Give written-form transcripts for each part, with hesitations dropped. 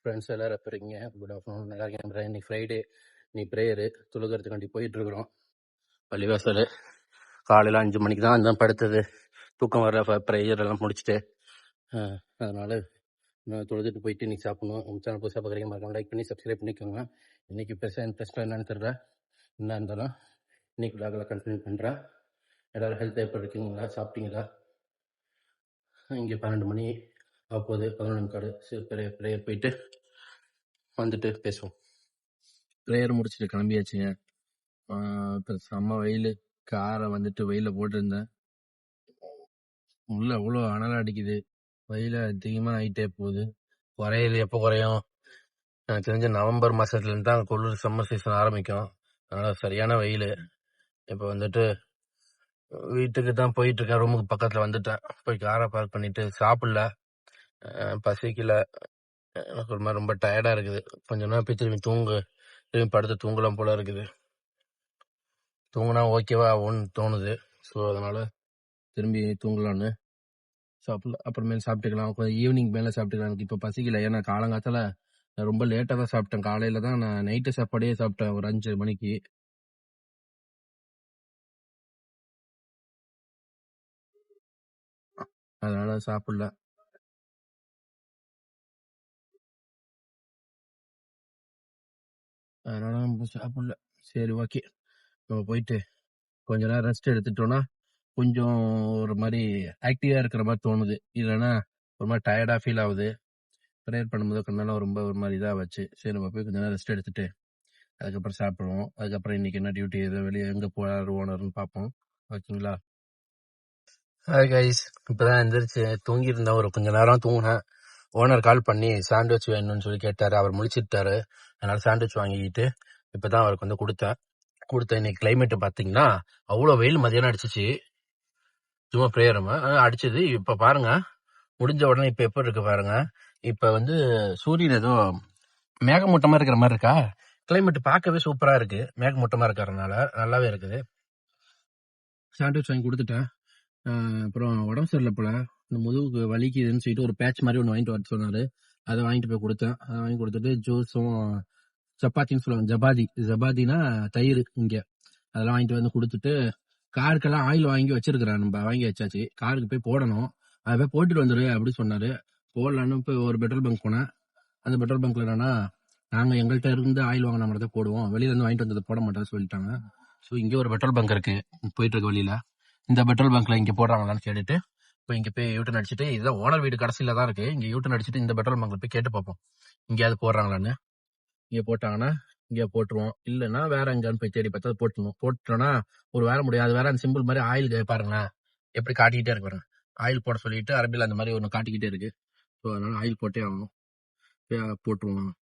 Friends எல்லோரும் எப்போ இருக்கீங்க? Good afternoon. நல்லா இருக்கேன். இன்னைக்கு ஃப்ரைடே, நீ ப்ரேயரு தொழுகிறதுக்காண்டி போயிட்டுருக்குறோம். பள்ளிவாசல் காலையில் 5 மணிக்கு தான் அந்த படுத்தது. தூக்கம் வர ப்ரேயர் எல்லாம் முடிச்சுட்டு அதனால் நான் தொழுதுட்டு போயிட்டு இன்றைக்கி சாப்பிட்ணும். உங்கள் சேனல் புதுசாக பார்க்குறீங்க, மறக்காம லைக் பண்ணி சப்ஸ்கிரைப் பண்ணிக்கோங்க. இன்றைக்கி பெருசாக இன்ட்ரெஸ்ட்டாக என்னன்னு தெரியல. என்ன இருந்தாலும் இன்றைக்கி விளாகில் கண்டினியூ பண்ணுறேன். எல்லோரும் ஹெல்த் எப்படி இருக்கீங்களா? சாப்பிட்டீங்களா? இங்கே 12 மணி ஆகும்போது 11 காடு. சரி, ப்ரேயர் போயிட்டு வந்துட்டு பேசுவோம். ப்ரேயர் முடிச்சுட்டு கிளம்பியாச்சுங்க. இப்போ செம்ம வெயில். காரை வந்துட்டு வெயிலில் போட்டிருந்தேன். உள்ள அவ்வளோ அனல் அடிக்குது. வெயில் அதிகமாக ஆகிட்டே போகுது. குறையுது. எப்போ குறையும்? எனக்கு தெரிஞ்ச நவம்பர் மாதத்துலேருந்து தான் குளிர் சம்மர் சீசன் ஆரம்பிக்கும். அதனால் சரியான வெயில். இப்போ வந்துட்டு வீட்டுக்கு தான் போயிட்டுருக்கேன். ரூமுக்கு பக்கத்தில் வந்துட்டேன். போய் காரை பார்க் பண்ணிவிட்டு சாப்பிடல, பசிக்கல. எனக்கு ஒரு மாதிரி ரொம்ப டயர்டாக இருக்குது. கொஞ்ச நேரம் போய் திரும்பி படுத்து தூங்கலாம் போல இருக்குது. தூங்கினா ஓகேவா ஆகும்னு தோணுது. ஸோ அதனால் திரும்பி தூங்கலான்னு சாப்பிடல. அப்புறமேல் சாப்பிட்டுக்கலாம். கொஞ்சம் ஈவினிங் மேலே சாப்பிட்டுக்கலாம். எனக்கு இப்போ பசிக்கல. ஏன்னா காலங்காலத்தில் நான் ரொம்ப லேட்டாக தான் சாப்பிட்டேன். காலையில் தான் நான் நைட்டு சாப்பாடே சாப்பிட்டேன் ஒரு 5 மணிக்கு. அதனால் சாப்பிடல. அதனால் நம்ம சாப்பிடல. சரி, ஓகே. நம்ம போயிட்டு கொஞ்ச நேரம் ரெஸ்ட் எடுத்துட்டோன்னா கொஞ்சம் ஒரு மாதிரி ஆக்டிவாக இருக்கிற மாதிரி தோணுது. இல்லைன்னா ஒரு மாதிரி டயர்டாக ஃபீல் ஆகுது. ப்ரேயர் பண்ணும்போது கொஞ்ச நேரம் ரொம்ப ஒரு மாதிரி இதாக வச்சு, சரி நம்ம போய் கொஞ்ச நேரம் ரெஸ்ட் எடுத்துட்டு அதுக்கப்புறம் சாப்பிடுவோம். அதுக்கப்புறம் இன்னைக்கு என்ன டியூட்டி, எதோ வெளியே எங்கே போகிறாரு ஓனர்னு பார்ப்போம். ஓகேங்களா? Hi guys. இப்போ தான் எந்திரிச்சு தூங்கியிருந்தேன். ஒரு கொஞ்ச நேரம் தூங்கினேன். ஓனர் கால் பண்ணி சாண்ட்விச் வேணும்னு சொல்லி கேட்டார். அவர் முழிச்சிட்டாரு. அதனால் சாண்ட்விச் வாங்கிக்கிட்டு இப்போ தான் அவருக்கு வந்து கொடுத்தேன். இன்னைக்கு கிளைமேட்டு பார்த்தீங்கன்னா அவ்வளோ வெயில் மதியானம் அடிச்சிச்சு. சும்மா ப்ரேயரமா அடிச்சது. இப்போ பாருங்க, முடிஞ்ச உடனே இப்போ எப்படி இருக்கு பாருங்க. இப்போ வந்து சூரியன் ஏதோ மேகமூட்டமாக இருக்கிற மாதிரி இருக்கா. கிளைமேட் பார்க்கவே சூப்பராக இருக்குது. மேகமூட்டமாக இருக்கிறதுனால நல்லாவே இருக்குது. சாண்ட்விச் வாங்கி கொடுத்துட்டேன். அப்புறம் உடம்பு சரியில்லை போல, இந்த முதுகுக்கு வலிக்குதுன்னு சொல்லிட்டு ஒரு பேட்ச் மாதிரி ஒன்று வாங்கிட்டு வர சொன்னார். அதை வாங்கிட்டு போய் கொடுத்தேன். அதை வாங்கி கொடுத்துட்டு ஜூஸும் சப்பாத்தின்னு சொல்லுவாங்க, ஜபாதினா தயிர் இங்கே, அதெல்லாம் வாங்கிட்டு வந்து கொடுத்துட்டு காருக்கெல்லாம் ஆயில் வாங்கி வச்சிருக்கிறேன். நம்ம வாங்கி வச்சாச்சு. காருக்கு போய் போடணும். அதை போய் போட்டுட்டு வந்துடு அப்படி சொன்னார். போடலான்னு இப்போ ஒரு பெட்ரோல் பங்க் போனேன். அந்த பெட்ரோல் பங்க்ல என்னன்னா, நாங்கள் எங்கள்கிட்ட இருந்து ஆயில் வாங்கின மாதிரி தான் போடுவோம், வெளியிலேருந்து வாங்கிட்டு வந்தது போட மாட்டோம்னு சொல்லிட்டாங்க. ஸோ இங்கே ஒரு பெட்ரோல் பங்க் இருக்குது போயிட்டு இருக்க வழியில். இந்த பெட்ரோல் பங்க்ல இங்கே போடுறாங்களான்னு கேட்டுட்டு இப்போ இங்கே போய் யூட்டன் அடிச்சுட்டு, இதுதான் ஓனர் வீடு கடைசியில் தான் இருக்குது. இங்கே யூட்டன் அடிச்சுட்டு இந்த பெட்ரோல் பங்க்ல போய் கேட்டு பார்ப்போம் இங்கேயாவது போடுறாங்களான்னு. இங்கே போட்டாங்கன்னா இங்கே போட்டுருவோம். இல்லைன்னா வேற எங்கேயான்னு போய் தேடி பார்த்தா போட்டுருவோம். போட்டோன்னா ஒரு வேலை முடியும். அது வேற அந்த சிம்பிள் மாதிரி ஆயில் பாருங்களேன் எப்படி காட்டிக்கிட்டே இருக்கு பாருங்க. ஆயில் போட சொல்லிட்டு அரபியில் அந்த மாதிரி ஒன்று காட்டிக்கிட்டே இருக்கு. ஸோ அதனால ஆயில் போட்டே ஆகணும். போட்டுருவோம்.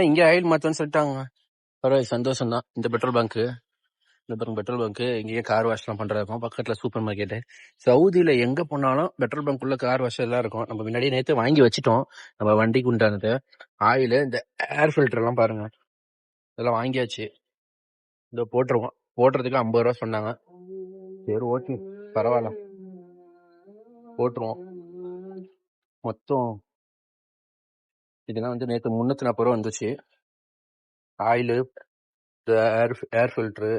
இங்கே ஆயில் மாற்றணும்னு சொல்லிட்டாங்க. பரவாயில்ல, சந்தோஷம் தான். இந்த பெட்ரோல் பங்க்கு, பெட்ரோல் பங்க்கு இங்கேயே கார் வாஷ்லாம் பண்ணுறதுக்கும் பக்கத்தில் சூப்பர் மார்க்கெட்டு. சவுதியில் எங்கே போனாலும் பெட்ரோல் பங்க் உள்ள கார் வாஷ் எல்லாம் இருக்கும். நம்ம முன்னாடியே நேற்று வாங்கி வச்சுட்டோம். நம்ம வண்டிக்கு உண்டானது ஆயில், இந்த ஏர் ஃபில்டர்லாம் பாருங்க, இதெல்லாம் வாங்கியாச்சு. இதோ போட்டுருவோம். போட்டுறதுக்கு 50 ரூபா சொன்னாங்க. சரி, ஓகே, பரவாயில்ல, போட்டுருவோம். மொத்தம் இதெல்லாம் வந்து நேற்று 340 ரூபா வந்துச்சு. ஆயிலு, ஏர் ஃபில்ட்ரு,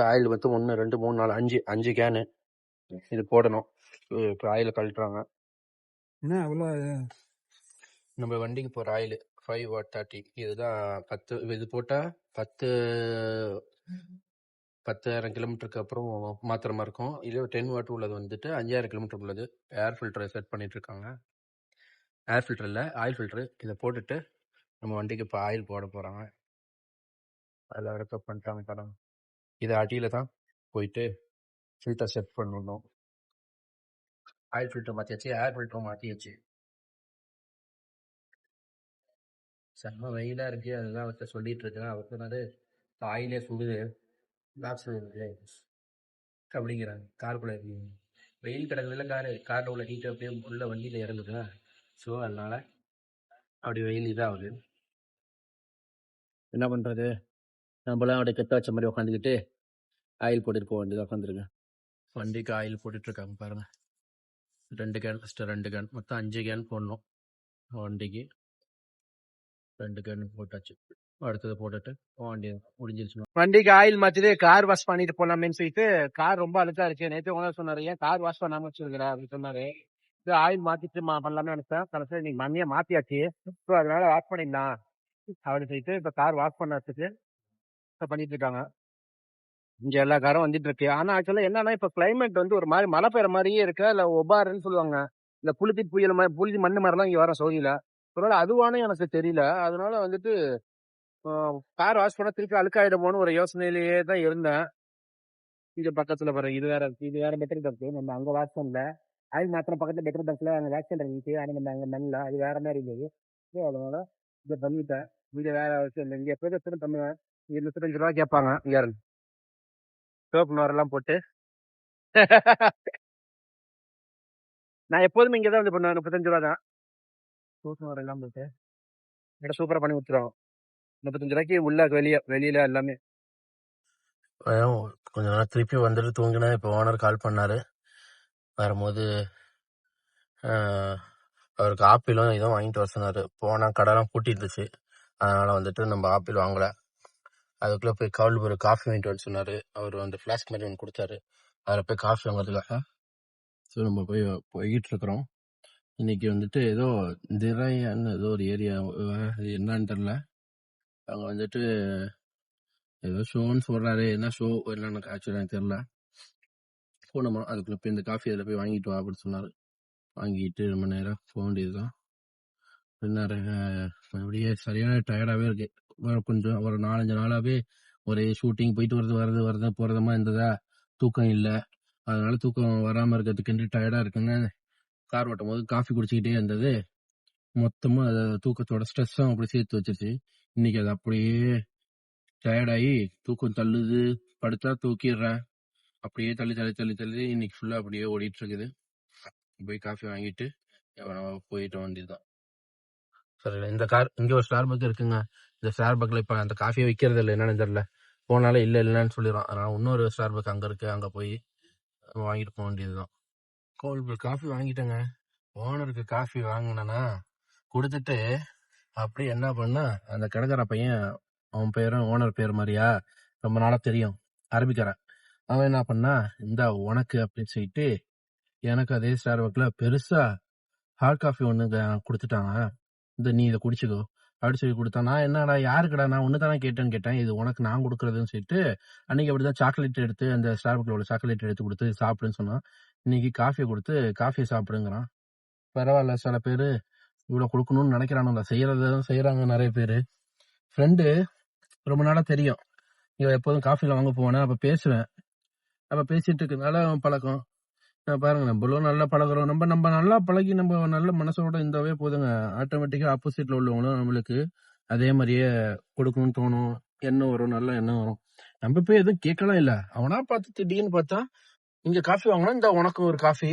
ஆயில் வந்து 1 2 3 4 5 கேனு இது போடணும். இப்போ ஆயில கழட்டுறாங்க. என்ன அவ்வளோ? நம்ம வண்டிக்கு போகிற ஆயில் 5 வாட் 30, இதுதான் 10. இது போட்டால் 10,000 கிலோமீட்டருக்கு அப்புறம் மாத்திர மாதிரி இருக்கும். இதே 10 வாட் உள்ளது வந்துட்டு 5,000 கிலோமீட்டர் உள்ளது. ஏர் ஃபில்டரை செட் பண்ணிட்டு இருக்காங்க. ஏர் ஃபில்டர் இல்லை, ஆயில் ஃபில்டரு. இதை போட்டுட்டு நம்ம வண்டிக்கு இப்போ ஆயில் போட போகிறாங்க. அதில் ரெக்கப் பண்ணிட்டாங்க கடை. இதை அடியில் தான் போயிட்டு ஃபில்டர் செட் பண்ணணும். ஆயில் ஃபில்டர் மாற்றியாச்சு, ஏர் ஃபில்டரும் மாற்றியாச்சு. செம்ம வெயிலாக இருக்குது. அதுதான் அவர்கிட்ட சொல்லிட்டு இருக்கேன். அவர் சொன்னாரு ஆயிலே சுடுது, லாக்ஸ் அப்படிங்கிறாங்க. காருக்குள்ளே இருக்கீங்க, வெயில் கிடக்குதுல, காரில் உள்ள ஹீட்டு அப்படியே உள்ள வண்டியில் இறங்குதுங்க. ஸோ அதனால அப்படி வெயில் இதாகுது. என்ன பண்ணுறது, நம்மளாம் அப்படியே கெட்ட வச்ச மாதிரி உட்காந்துக்கிட்டு ஆயில் போட்டுட்டு போக வேண்டியதாக உட்காந்துருக்கேன். வண்டிக்கு ஆயில் போட்டுட்ருக்காங்க பாருங்கள். 2 கேன், ஃபஸ்ட்டு 2 கேன், மொத்தம் 5 கேன் போடணும். வண்டிக்கு 2 கேன் போட்டாச்சு. அடுத்தது போட்டுட்டு வண்டி முடிஞ்சிருச்சு. வண்டிக்கு ஆயில் மாத்திட்டு கார் வாஷ் பண்ணிட்டு போலாமேன்னு சொல்லிட்டு, கார் ரொம்ப அழுக்கா இருக்கு. நேற்று ஓனர் சொன்னாரு, ஏன் கார் வாஷ் பண்ணாம வச்சிருக்கிற அப்படின்னு சொன்னாரு. இது ஆயில் மாத்திட்டு பண்ணலாம்னு நினைச்சேன். கடைசியில் இன்னைக்கு மண்ணியை மாத்தியாச்சு. ஸோ அதனால வாஷ் பண்ணிடலாம் அப்படின்னு சொல்லிட்டு இப்ப கார் வாஷ் பண்ணறதுக்கு பண்ணிட்டு இருக்காங்க. இங்க எல்லா காரும் வந்துட்டு இருக்கு. ஆனா ஆக்சுவலா என்னன்னா இப்ப கிளைமேட் வந்து ஒரு மாதிரி மழை பெய்யற மாதிரியே இருக்கா, இல்ல ஒபாருன்னு சொல்லுவாங்க, இந்த புழுதி புயல் மாதிரி புழுதி மண்ணு மாதிரிலாம் இங்க வர சௌதியில. ஒருவேளை அதுவானு எனக்கு தெரியல. அதனால வந்துட்டு கார் வாஷ் பண்ணா திருப்பி அழுக்காயிடுமோன்னு ஒரு யோசனையிலேயே தான் இருந்தேன். இங்க பக்கத்துல பாருங்க, இது வேற பெட்ரோல் பங்க். நம்ம அங்க வாஷ் பண்ணல. ஆயில் மாத்திரம் பக்கத்துல பெட்ரோல் பங்க்ல அங்க வாஷ் இருந்துச்சு. ஆனா நம்ம அங்க பண்ணல. அது வேற மாதிரி இருந்தது. ஸோ அதனால இதை பண்ணிட்டேன். இங்க வேற விஷயம் இங்க எப்போதும் பண்ணுவேன். 25 ரூபா கேட்பாங்க. இங்க சோப்பு நோரெல்லாம் போட்டு நான் எப்போதுமே இங்கதான் வந்து பண்ணுவேன். 35 ரூபா தான். சோப்பு நோர் எல்லாம் போட்டு இடம் சூப்பரா பண்ணி கொடுத்துருவோம். 35 ரூபாய்க்கு உள்ள வெளியில எல்லாமே. கொஞ்ச நேரம் திருப்பி வந்துட்டு தூங்கினா. இப்போ ஓனர் கால் பண்ணாரு. வரும்போது அவருக்கு ஆப்பிளும் இதுவும் வாங்கிட்டு வர சொன்னாரு. போனா கடைலாம் பூட்டி இருந்துச்சு. அதனால வந்துட்டு நம்ம ஆப்பிள் வாங்கல. அதுக்குள்ள போய் ஒரு காஃபி வாங்கிட்டு வர சொன்னாரு. அவர் வந்து ஃபிளாஸ்க் மாதிரி ஒன்று கொடுத்தாரு. அதில் போய் காஃபி வாங்குறதுக்காக ஸோ நம்ம போய்கிட்டு இருக்கிறோம். இன்னைக்கு வந்துட்டு ஏதோ திரையான்னு ஏதோ ஒரு ஏரியா, என்னன்னு தெரியல. அங்கே வந்துட்டு ஏதோ ஷோன்னு சொல்றாரு. என்ன ஷோ என்னன்னு ஆக்சுவலாக எனக்கு தெரியல. போனோமா, அதுக்குள்ள போய் இந்த காஃபி அதில் போய் வாங்கிட்டு வா அப்படின்னு சொன்னாரு. வாங்கிட்டு ரொம்ப நேரம் போக வேண்டியதுதான். அப்படியே சரியான டயர்டாகவே இருக்கு. கொஞ்சம் ஒரு 4-5 நாளாவே ஒரே ஷூட்டிங் போயிட்டு வருது போறதமா இருந்ததா. தூக்கம் இல்லை. அதனால தூக்கம் வராம இருக்கிறதுக்கு டயர்டா இருக்குன்னு கார் ஓட்டும் போது காஃபி குடிச்சுக்கிட்டே இருந்தது. மொத்தமா தூக்கத்தோட ஸ்ட்ரெஸ்ஸும் அப்படி சேர்த்து வச்சிருச்சு. இன்னைக்கு அது அப்படியே டயர்டாகி தூக்கம் தள்ளுது. படுத்தா தூக்கிடுறேன். அப்படியே தள்ளி இன்னைக்கு ஃபுல்லா அப்படியே ஓடிட்டு இருக்குது. போய் காஃபி வாங்கிட்டு போயிட்டு வேண்டியதுதான். சரி, இந்த கார் இங்க ஒரு ஸ்டார் பக் இருக்குங்க. இந்த ஸ்டார் பக்ல இப்ப அந்த காஃபியை விற்கிறது இல்லை, என்னன்னு தெரியல. போனாலே இல்லைன்னு சொல்லிடுறோம். அதனால இன்னொரு ஸ்டார் பக் அங்க இருக்கு. அங்க போய் வாங்கிட்டு போக வேண்டியதுதான். கோல்டு காஃபி வாங்கிட்டேங்க. ஓனருக்கு காஃபி வாங்கினேன்னா கொடுத்துட்டு அப்படி என்ன பண்ணா, அந்த கடைக்கார பையன், அவன் பேரும் ஓனர் பேர் மாதிரியா ரொம்ப நாளா தெரியும், அரபிக்காரன். அவன் என்ன பண்ணா, இந்த உனக்கு அப்படின்னு சொல்லிட்டு எனக்கு அதே ஸ்டார் பக்ல பெருசா ஹாட் காஃபி ஒண்ணு கொடுத்துட்டாங்க. இந்த நீ இதை குடிச்சுக்கோ அப்படின்னு சொல்லி கொடுத்தான். நான் என்னடா யாருக்கடா, நான் ஒன்று தானே கேட்டேன். இது உனக்கு நான் கொடுக்குறதுன்னு சொல்லிட்டு அன்னைக்கு அப்படிதான் சாக்லேட் எடுத்து அந்த ஸ்டார் பக்ல உள்ள சாக்லேட் எடுத்து கொடுத்து சாப்பிடுன்னு சொன்னான். இன்னைக்கு காஃபியை கொடுத்து காஃபியை சாப்பிடுங்கிறான். பரவாயில்ல, சில பேரு இவ்வளவு கொடுக்கணும்னு நினைக்கிறானுங்க. செய்யறாங்க நிறைய பேரு. ஃப்ரெண்டு ரொம்ப நாளா தெரியும். இவன் எப்போதும் காஃபில வாங்க போவேன். அப்ப பேசுவேன். அப்ப பேசிட்டு இருக்கனால அவன் பழக்கம். பாருங்க, நம்மளும் நல்லா பழகுறோம். நம்ம நல்லா பழகி நம்ம நல்ல மனசோட இருந்தாவே போதுங்க. ஆட்டோமேட்டிக்கா ஆப்போசிட்ல உள்ளவங்களும் நம்மளுக்கு அதே மாதிரியே கொடுக்கணும்னு தோணும். எண்ணம் வரும், நல்ல எண்ணம் வரும். நம்ம போய் எதுவும் கேட்கலாம் இல்ல. அவனா பார்த்து திடீர்னு பார்த்தா, இங்க காஃபி வாங்கினா இந்த உனக்கு ஒரு காஃபி,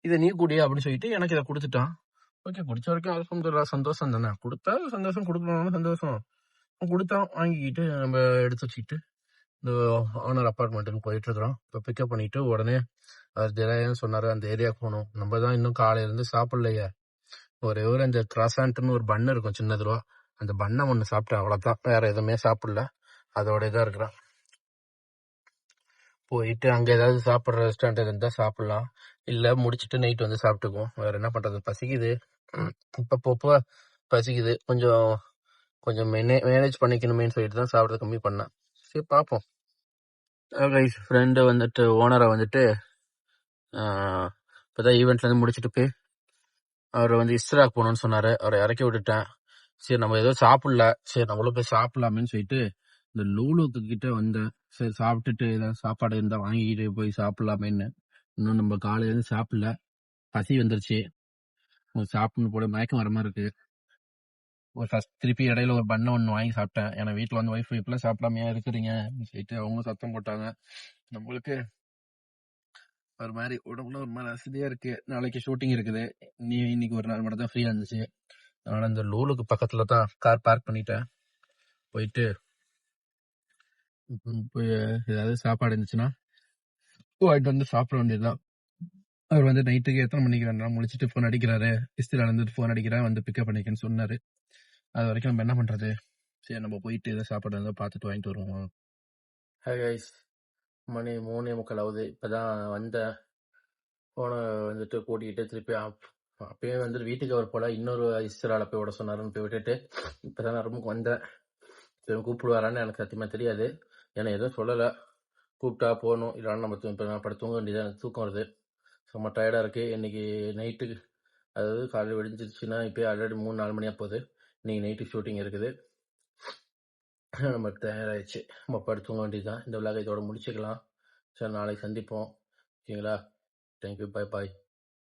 இதை நீ குடியா அப்படின்னு சொல்லிட்டு எனக்கு இதை கொடுத்துட்டான். ஓகே, குடிச்ச வரைக்கும் அல்ஹம்துலில்லாஹ், சந்தோஷம் தானே. கொடுத்தா சந்தோஷம், கொடுக்கணும் சந்தோஷம். கொடுத்தான், வாங்கிக்கிட்டு நம்ம எடுத்து வச்சுக்கிட்டு இந்த ஓனர் அப்பார்ட்மெண்ட்டுக்கு போயிட்டு இருக்கிறோம். இப்போ பிக்கப் பண்ணிட்டு உடனே அவர் திரையன்னு சொன்னாரு, அந்த ஏரியாவுக்கு போகணும். நம்ம தான் இன்னும் காலையில இருந்து சாப்பிடலையே. ஒரே ஒரு அந்த கிராசான்ட்னு ஒரு பண்ணு இருக்கும், சின்னது ரூபா. அந்த பண்ணை ஒன்று சாப்பிட்டேன், அவ்வளோதான். வேற எதுவுமே சாப்பிடல. அதோட இதாக இருக்கிறான். போயிட்டு அங்கே ஏதாவது சாப்பிட்ற ரெஸ்டாரண்ட் இருந்தால் சாப்பிடலாம். இல்லை முடிச்சுட்டு நைட் வந்து சாப்பிட்டுக்குவோம். வேற என்ன பண்றது, பசிக்குது. இப்போ பசிக்குது. கொஞ்சம் மேனேஜ் பண்ணிக்கணுமேன்னு சொல்லிட்டு தான் சாப்பிட்றது கம்மி பண்ணேன். சரி, பார்ப்போம். ஃப்ரெண்டு வந்துட்டு ஓனரை வந்துட்டு இப்போதான் ஈவெண்ட்லேருந்து முடிச்சுட்டு போய் அவர் வந்து இஸ்ராக் போகணும்னு சொன்னார். அவரை இறக்கி விட்டுட்டேன். சரி, நம்ம ஏதோ சாப்பிடல, சரி நம்மளும் போய் சாப்பிடலாமேன்னு சொல்லிட்டு இந்த லூலுக்கு கிட்ட வந்தேன். சரி, சாப்பிட்டுட்டு ஏதாவது சாப்பாடு இருந்தால் வாங்கிட்டு போய் சாப்பிடலாமேன்னு. இன்னும் நம்ம காலையிலேருந்து சாப்பிடல. பசி வந்துருச்சு. சாப்பிடணும் போல மயக்கம் வர மாதிரி இருக்கு. திருப்பி இடையில ஒரு பண்ணை ஒன்று வாங்கி சாப்பிட்டேன். ஏன்னா வீட்டில் வந்து ஒய்ஃப் இப்பெல்லாம் சாப்பிடாமையா இருக்கிறீங்க சொல்லிட்டு அவங்க சத்தம் போட்டாங்க. நம்மளுக்கு ஒரு மாதிரி உடம்புல ஒரு மாதிரி அசதியா இருக்கு. நாளைக்கு ஷூட்டிங் இருக்குது. இன்னைக்கு ஒரு நாள் மட்டும் தான் ஃப்ரீயா இருந்துச்சு. அதனால இந்த லூலுக்கு பக்கத்துல தான் கார் பார்க் பண்ணிட்டேன். போயிட்டு போய் ஏதாவது சாப்பாடு இருந்துச்சுன்னா வாங்கிட்டு வந்து சாப்பிட வேண்டியதுதான். அவர் வந்து நைட்டுக்கு எத்தனை மணிக்கு வேணா முடிச்சுட்டு ஃபோன் அடிக்கிறாரு, இஸ்திரியில இருந்துட்டு ஃபோன் அடிக்கிறேன் வந்து பிக்கப் பண்ணிக்கன்னு சொன்னாரு. அது வரைக்கும் நம்ம என்ன பண்றது? சரி நம்ம போயிட்டு ஏதோ சாப்பாடு இருந்தா பார்த்துட்டு வாங்கிட்டு வருவோம். ஹாய் கைஸ், மணி 3:45 ஆகுது. இப்பதான் வந்தேன். போனை வந்துட்டு கூட்டிகிட்டு திருப்பி அப்பயே வந்துட்டு வீட்டுக்கு அவர் போல இன்னொரு இஸ்திரால போய் விட சொன்னாருன்னு போய் விட்டுட்டு இப்பதான் நான் ரூமுக்கு வந்தேன். சரி கூப்பிடுவாரான்னு எனக்கு சத்தியமா தெரியாது. ஏன்னா எதுவும் சொல்லலை. கூப்பிட்டா போகணும், இல்லைன்னா நம்ம இப்போ நான் படுத்து தூங்க வேண்டியதான். தூக்கம் வருது, செம்ம டயர்டாக இருக்குது. இன்னைக்கு நைட்டுக்கு, அதாவது காலையில் விடிஞ்சிருச்சுன்னா இப்போயே ஆல்ரெடி 3-4 மணியாக போகுது. இன்னைக்கு நைட்டு ஷூட்டிங் இருக்குது. நம்ம தயாராகிடுச்சு, நம்ம படுத்து தூங்க வேண்டியதுதான். இந்த விழாவை இதோட முடிச்சுக்கலாம். சரி, நாளைக்கு சந்திப்போம். ஓகேங்களா? Thank you, bye bye.